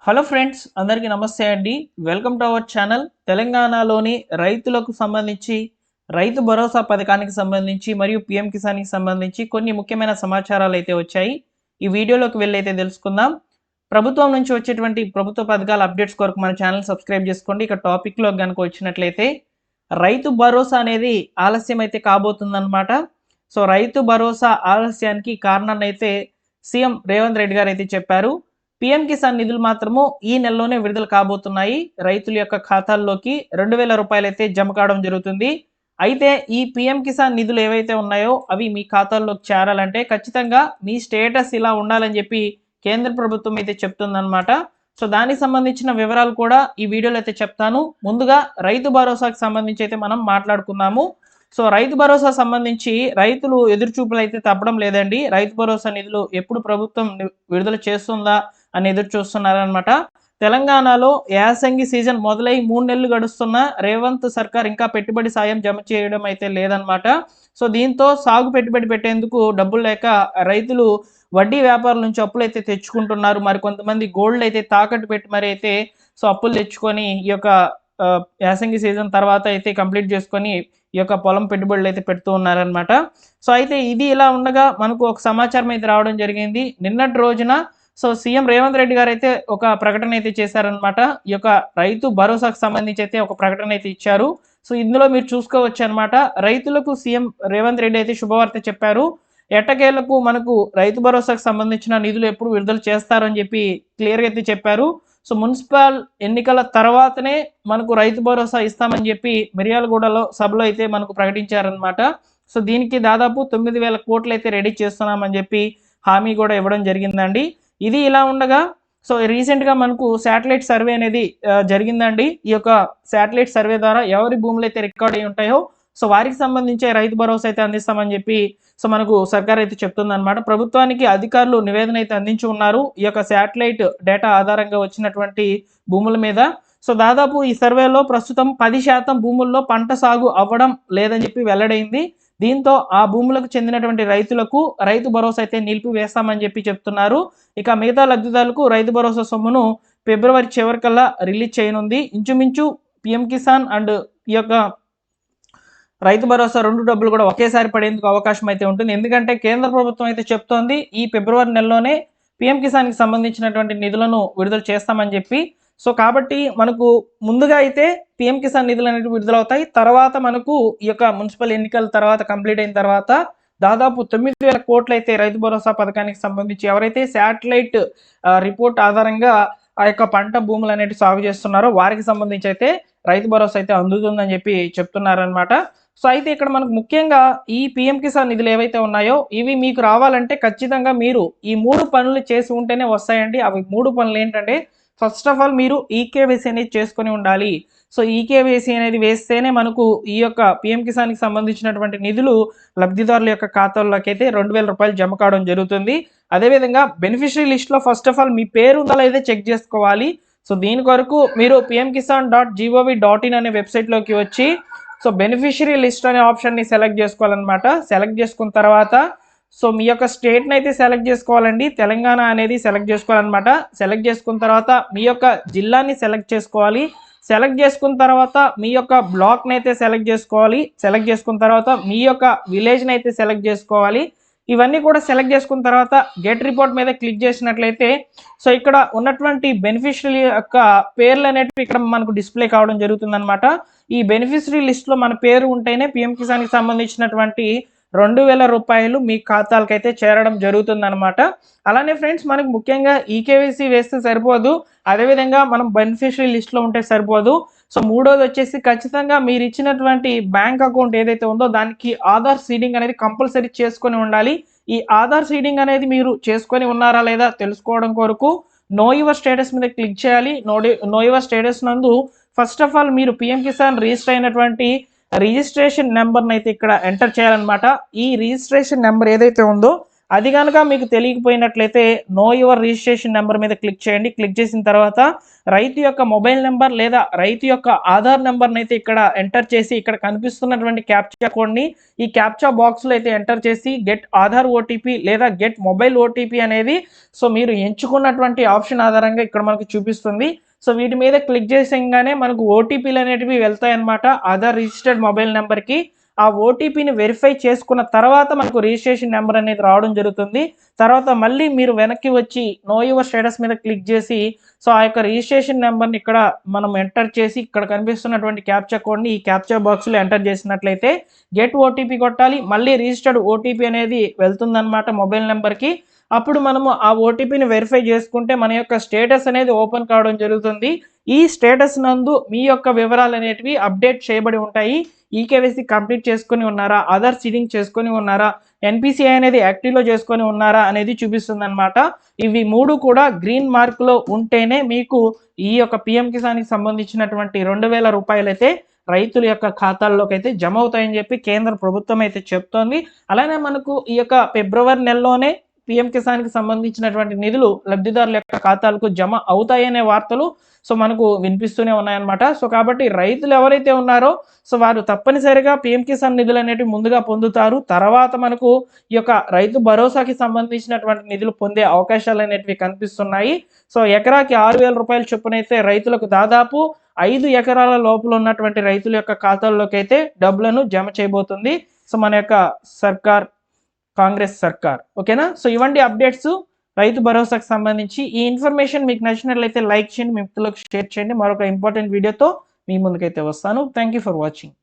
Hello friends, అందరికీ నమస్తే అండి. Welcome to our channel. తెలంగాణలోని రైతులకు సంబంధించి రైతు భరోసా పథకానికి సంబంధించి మరియు పీఎం కిసాన్‌కి సంబంధించి కొన్ని ముఖ్యమైన సమాచారాలు అయితే వచ్చాయి. ఈ వీడియోలోకి వెళ్ళైతే తెలుసుకుందాం. ప్రభుత్వం నుంచి వచ్చేటువంటి ప్రభుత్వ పథకాల అప్డేట్స్ కొరకు మన ఛానల్ సబ్స్క్రైబ్ చేసుకోండి. ఇక టాపిక్‌లోకి గనుక వచ్చినట్లయితే రైతు భరోసా అనేది ఆలస్యం అయితే కాబోతుందన్నమాట. సో రైతు భరోసా ఆలస్యానికి కారణాన్నైతే సీఎం రేవంత్ రెడ్డి గారు అయితే చెప్పారు. పీఎం కిసాన్ నిధులు మాత్రము ఈ నెలలోనే విడుదల కాబోతున్నాయి. రైతుల యొక్క ఖాతాల్లోకి 2,000 రూపాయలైతే జమ కావడం జరుగుతుంది. అయితే ఈ పీఎం కిసాన్ నిధులు ఏవైతే ఉన్నాయో అవి మీ ఖాతాల్లోకి చేరాలంటే ఖచ్చితంగా మీ స్టేటస్ ఇలా ఉండాలని చెప్పి కేంద్ర ప్రభుత్వం అయితే చెప్తుందన్నమాట. సో దానికి సంబంధించిన వివరాలు కూడా ఈ వీడియోలో అయితే చెప్తాను. ముందుగా రైతు భరోసాకి సంబంధించి అయితే మనం మాట్లాడుకుందాము. సో రైతు భరోసా సంబంధించి రైతులు ఎదురుచూపులు అయితే తప్పడం లేదండి. రైతు భరోసా నిధులు ఎప్పుడు ప్రభుత్వం విడుదల చేస్తుందా అని ఎదురు చూస్తున్నారనమాట. తెలంగాణలో యాసంగి సీజన్ మొదలై 3 నెలలు గడుస్తున్న రేవంత్ సర్కార్ ఇంకా పెట్టుబడి సాయం జమ చేయడం అయితే లేదనమాట. సో దీంతో సాగు పెట్టుబడి పెట్టేందుకు డబ్బులు లేక రైతులు వడ్డీ వ్యాపారుల నుంచి అప్పులు అయితే తెచ్చుకుంటున్నారు. మరి కొంతమంది గోల్డ్ అయితే తాకట్టు పెట్టి మరి అయితే సో అప్పులు తెచ్చుకొని ఈ యొక్క యాసంగి సీజన్ తర్వాత అయితే కంప్లీట్ చేసుకొని ఈ యొక్క పొలం పెట్టుబడులు అయితే పెడుతూ ఉన్నారనమాట. సో అయితే ఇది ఇలా ఉండగా మనకు ఒక సమాచారం అయితే రావడం జరిగింది. నిన్నటి రోజున సో సీఎం రేవంత్ రెడ్డి గారు అయితే ఒక ప్రకటన అయితే చేశారనమాట. ఈ యొక్క రైతు భరోసాకు సంబంధించి అయితే ఒక ప్రకటన అయితే ఇచ్చారు. సో ఇందులో మీరు చూసుకోవచ్చు అనమాట. రైతులకు సీఎం రేవంత్ రెడ్డి అయితే శుభవార్త చెప్పారు. ఎట్టకేలకు మనకు రైతు భరోసాకు సంబంధించిన నిధులు ఎప్పుడు విడుదల చేస్తారని చెప్పి క్లియర్గా అయితే చెప్పారు. సో మున్సిపల్ ఎన్నికల తర్వాతనే మనకు రైతు భరోసా ఇస్తామని చెప్పి మిర్యాలగూడలో సభలో అయితే మనకు ప్రకటించారనమాట. సో దీనికి దాదాపు 9,000 కోట్లు అయితే రెడీ చేస్తున్నామని చెప్పి హామీ కూడా ఇవ్వడం జరిగిందండి. ఇది ఇలా ఉండగా సో రీసెంట్గా మనకు శాటిలైట్ సర్వే అనేది జరిగిందండి. ఈ యొక్క శాటిలైట్ సర్వే ద్వారా ఎవరి భూములు అయితే రికార్డ్ అయి ఉంటాయో సో వారికి సంబంధించే రైతు భరోసా అయితే అందిస్తామని చెప్పి సో మనకు సర్కార్ అయితే చెప్తుందన్నమాట. ప్రభుత్వానికి అధికారులు నివేదన అయితే అందించి ఉన్నారు ఈ యొక్క శాటిలైట్ డేటా ఆధారంగా వచ్చినటువంటి భూముల మీద. సో దాదాపు ఈ సర్వేలో ప్రస్తుతం 10% భూముల్లో పంట సాగు అవ్వడం లేదని చెప్పి వెల్లడైంది. దీంతో ఆ భూములకు చెందినటువంటి రైతులకు రైతు భరోసా అయితే నిలిపివేస్తామని చెప్పి చెప్తున్నారు. ఇక మిగతా లబ్ధిదారులకు రైతు భరోసా సొమ్మును ఫిబ్రవరి చివరికల్లా రిలీజ్ చేయనుంది. ఇంచుమించు పీఎం కిసాన్ అండ్ ఈ యొక్క రైతు భరోసా 2 డబ్బులు కూడా ఒకేసారి పడేందుకు అవకాశం అయితే ఉంటుంది. ఎందుకంటే కేంద్ర ప్రభుత్వం అయితే చెప్తోంది ఈ ఫిబ్రవరి నెలలోనే పీఎం కిసాన్కి సంబంధించినటువంటి నిధులను విడుదల చేస్తామని చెప్పి. సో కాబట్టి మనకు ముందుగా అయితే పీఎం కిసాన్ నిధులు అనేవి విడుదలవుతాయి. తర్వాత మనకు ఈ యొక్క మున్సిపల్ ఎన్నికల తర్వాత కంప్లీట్ అయిన తర్వాత దాదాపు 9,000 కోట్లు అయితే రైతు భరోసా పథకానికి సంబంధించి ఎవరైతే శాటిలైట్ రిపోర్ట్ ఆధారంగా ఆ యొక్క పంట భూములు అనేవి సాగు చేస్తున్నారో వారికి సంబంధించి అయితే రైతు భరోసా అయితే అందుతుందని చెప్పి చెప్తున్నారనమాట. సో అయితే ఇక్కడ మనకు ముఖ్యంగా ఈ పీఎం కిసాన్ నిధులు ఏవైతే ఉన్నాయో ఇవి మీకు రావాలంటే ఖచ్చితంగా మీరు ఈ 3 పనులు చేసి ఉంటేనే వస్తాయండి. అవి 3 పనులు ఏంటంటే ఫస్ట్ ఆఫ్ ఆల్ మీరు ఈకేవైసీ అనేది చేసుకొని ఉండాలి. సో ఈకేవైసీ అనేది వేస్తేనే మనకు ఈ యొక్క పీఎం కిసాన్కి సంబంధించినటువంటి నిధులు లబ్ధిదారుల యొక్క ఖాతాల్లోకి అయితే 2,000 రూపాయలు జమ కావడం జరుగుతుంది. అదేవిధంగా బెనిఫిషరీ లిస్ట్లో ఫస్ట్ ఆఫ్ ఆల్ మీ పేరు ఉందా లేదా చెక్ చేసుకోవాలి. సో దీని కొరకు మీరు pmkisan.gov.in అనే వెబ్సైట్లోకి వచ్చి సో బెనిఫిషరీ లిస్ట్ అనే ఆప్షన్ని సెలెక్ట్ చేసుకోవాలన్నమాట. సెలెక్ట్ చేసుకున్న తర్వాత సో మీ యొక్క స్టేట్ని అయితే సెలెక్ట్ చేసుకోవాలండి. తెలంగాణ అనేది సెలెక్ట్ చేసుకోవాలన్నమాట. సెలెక్ట్ చేసుకున్న తర్వాత మీ యొక్క జిల్లాని సెలెక్ట్ చేసుకోవాలి. సెలెక్ట్ చేసుకున్న తర్వాత మీ యొక్క బ్లాక్ని అయితే సెలెక్ట్ చేసుకోవాలి. సెలెక్ట్ చేసుకున్న తర్వాత మీ యొక్క విలేజ్ని అయితే సెలెక్ట్ చేసుకోవాలి. ఇవన్నీ కూడా సెలెక్ట్ చేసుకున్న తర్వాత గెట్ రిపోర్ట్ మీద క్లిక్ చేసినట్లయితే సో ఇక్కడ ఉన్నటువంటి బెనిఫిషరీ యొక్క పేర్లు అనేటివి ఇక్కడ మనకు డిస్ప్లే కావడం జరుగుతుందన్నమాట. ఈ బెనిఫిషరీ లిస్ట్లో మన పేరు ఉంటేనే పీఎం కిసాన్కి సంబంధించినటువంటి 2,000 రూపాయలు మీ ఖాతాలకైతే చేరడం జరుగుతుందన్నమాట. అలానే ఫ్రెండ్స్ మనకు ముఖ్యంగా ఈకేవైసీ వేస్తే సరిపోదు. అదేవిధంగా మనం బెనిఫిషరీ లిస్ట్లో ఉంటే సరిపోదు. సో మూడోది వచ్చేసి ఖచ్చితంగా మీరు ఇచ్చినటువంటి బ్యాంక్ అకౌంట్ ఏదైతే ఉందో దానికి ఆధార్ సీడింగ్ అనేది కంపల్సరీ చేసుకొని ఉండాలి. ఈ ఆధార్ సీడింగ్ అనేది మీరు చేసుకొని ఉన్నారా లేదా తెలుసుకోవడం కొరకు నో యువర్ స్టేటస్ మీద క్లిక్ చేయాలి. నో యువర్ స్టేటస్ నందు ఫస్ట్ ఆఫ్ ఆల్ మీరు పీఎం కిసాన్ రిజిస్టర్ అయినటువంటి రిజిస్ట్రేషన్ నెంబర్ని అయితే ఇక్కడ ఎంటర్ చేయాలన్నమాట. ఈ రిజిస్ట్రేషన్ నెంబర్ ఏదైతే ఉందో అది కనుక మీకు తెలియకపోయినట్లయితే నో యువర్ రిజిస్ట్రేషన్ నెంబర్ మీద క్లిక్ చేయండి. క్లిక్ చేసిన తర్వాత రైతు యొక్క మొబైల్ నెంబర్ లేదా రైతు యొక్క ఆధార్ నెంబర్ని అయితే ఇక్కడ ఎంటర్ చేసి ఇక్కడ కనిపిస్తున్నటువంటి క్యాప్చా కోడ్ని ఈ క్యాప్చా బాక్స్లో అయితే ఎంటర్ చేసి గెట్ ఆధార్ ఓటీపీ లేదా గెట్ మొబైల్ ఓటీపీ అనేది సో మీరు ఎంచుకున్నటువంటి ఆప్షన్ ఆధారంగా ఇక్కడ మనకు చూపిస్తుంది. సో వీటి మీద క్లిక్ చేసంగానే మనకు ఓటీపీలు అనేటివి వెళ్తాయన్నమాట ఆధార్ రిజిస్టర్డ్ మొబైల్ నెంబర్కి. ఆ ఓటీపీని వెరిఫై చేసుకున్న తర్వాత మనకు రిజిస్ట్రేషన్ నెంబర్ అనేది రావడం జరుగుతుంది. తర్వాత మళ్ళీ మీరు వెనక్కి వచ్చి నో యువర్ స్టేటస్ మీద క్లిక్ చేసి సో ఆ యొక్క రిజిస్ట్రేషన్ నెంబర్ని ఇక్కడ మనం ఎంటర్ చేసి ఇక్కడ కనిపిస్తున్నటువంటి క్యాప్చా కోడ్ని ఈ క్యాప్చా బాక్స్లో ఎంటర్ చేసినట్లయితే గెట్ ఓటీపీ కొట్టాలి. మళ్ళీ రిజిస్టర్డ్ ఓటీపీ అనేది వెళ్తుందన్నమాట మొబైల్ నెంబర్కి. అప్పుడు మనము ఆ ఓటీపీని వెరిఫై చేసుకుంటే మన యొక్క స్టేటస్ అనేది ఓపెన్ కావడం జరుగుతుంది. ఈ స్టేటస్ నందు మీ యొక్క వివరాలు అనేటివి అప్డేట్ చేయబడి ఉంటాయి. ఈకేవైసీ కంప్లీట్ చేసుకొని ఉన్నారా, ఆధార్ సీడింగ్ చేసుకొని ఉన్నారా, ఎన్పిసిఐ అనేది యాక్టివ్లో చేసుకొని ఉన్నారా అనేది చూపిస్తుంది అనమాట. ఇవి 3 కూడా గ్రీన్ మార్క్లో ఉంటేనే మీకు ఈ యొక్క పిఎం కిసాన్కి సంబంధించినటువంటి 2000 రూపాయలు అయితే రైతుల యొక్క ఖాతాల్లోకి అయితే జమ అవుతాయని చెప్పి కేంద్ర ప్రభుత్వం అయితే చెప్తోంది. అలానే మనకు ఈ యొక్క ఫిబ్రవరి నెలలోనే పిఎం కిసాన్కి సంబంధించినటువంటి నిధులు లబ్ధిదారుల యొక్క ఖాతాలకు జమ అవుతాయనే వార్తలు సో మనకు వినిపిస్తూనే ఉన్నాయన్నమాట. సో కాబట్టి రైతులు ఎవరైతే ఉన్నారో సో వారు తప్పనిసరిగా పిఎం కిసాన్ నిధులు అనేటివి ముందుగా పొందుతారు. తర్వాత మనకు ఈ యొక్క రైతు భరోసాకి సంబంధించినటువంటి నిధులు పొందే అవకాశాలు అనేటివి కనిపిస్తున్నాయి. సో ఎకరాకి 6000 రూపాయల చొప్పున అయితే రైతులకు దాదాపు 5 ఎకరాల లోపల ఉన్నటువంటి రైతుల యొక్క ఖాతాల్లోకి అయితే డబ్బులను జమ చేయబోతుంది సో మన యొక్క సర్కార్, కాంగ్రెస్ సర్కార్. ఓకేనా. సో ఇవ్వండి అప్డేట్స్ రైతు భరోసాకు సంబంధించి. ఈ ఇన్ఫర్మేషన్ మీకు నచ్చినట్లయితే లైక్ చేయండి, మీ మిత్రులకు షేర్ చేయండి. మరొక ఇంపార్టెంట్ వీడియోతో మీ ముందుకైతే వస్తాను. Thank you for watching.